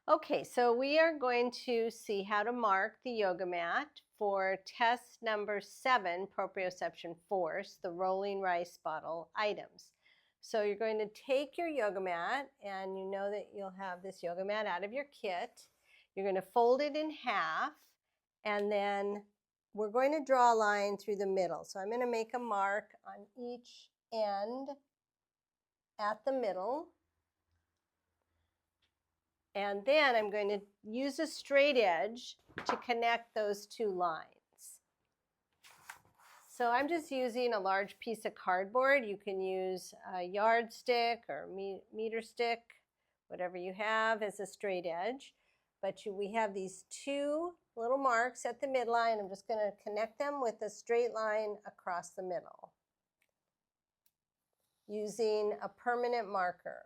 Okay, so we are going to see how to mark the yoga mat for test number 7, proprioception force, the rolling rice bottle items. So you're going to take your yoga mat, and you know that you'll have this yoga mat out of your kit. You're going to fold it in half, and then we're going to draw a line through the middle. So I'm going to make a mark on each end at the middle. And then I'm going to use a straight edge to connect those two lines. So I'm just using a large piece of cardboard. You can use a yardstick or meter stick, whatever you have as a straight edge. But we have these two little marks at the midline. I'm just going to connect them with a straight line across the middle using a permanent marker.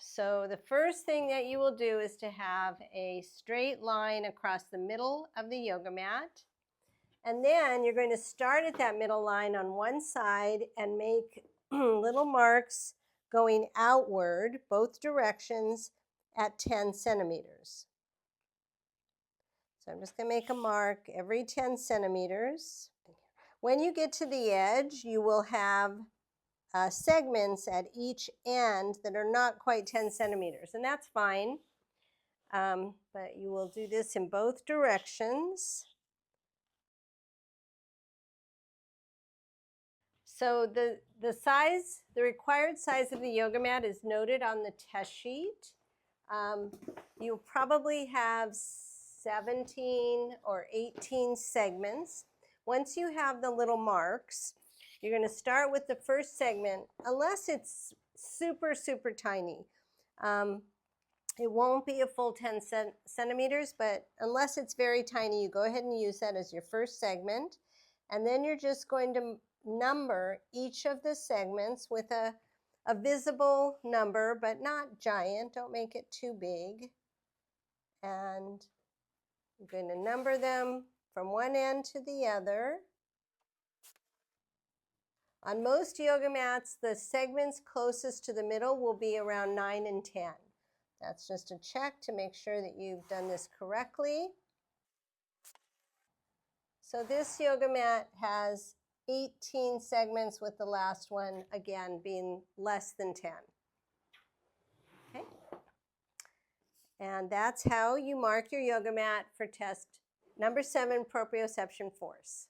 So the first thing that you will do is to have a straight line across the middle of the yoga mat. And then you're going to start at that middle line on one side and make little marks going outward, both directions, at 10 centimeters. So I'm just going to make a mark every 10 centimeters. When you get to the edge, you will have segments at each end that are not quite 10 centimeters, and that's fine. But you will do this in both directions. So the required size of the yoga mat is noted on the test sheet. You'll probably have 17 or 18 segments. Once you have the little marks, you're going to start with the first segment, unless it's super, super tiny. It won't be a full 10 centimeters, but unless it's very tiny, you go ahead and use that as your first segment. And then you're just going to number each of the segments with a visible number, but not giant. Don't make it too big. And you're going to number them from one end to the other. On most yoga mats, the segments closest to the middle will be around 9 and 10. That's just a check to make sure that you've done this correctly. So this yoga mat has 18 segments, with the last one, again, being less than 10. Okay? And that's how you mark your yoga mat for test number 7, proprioception force.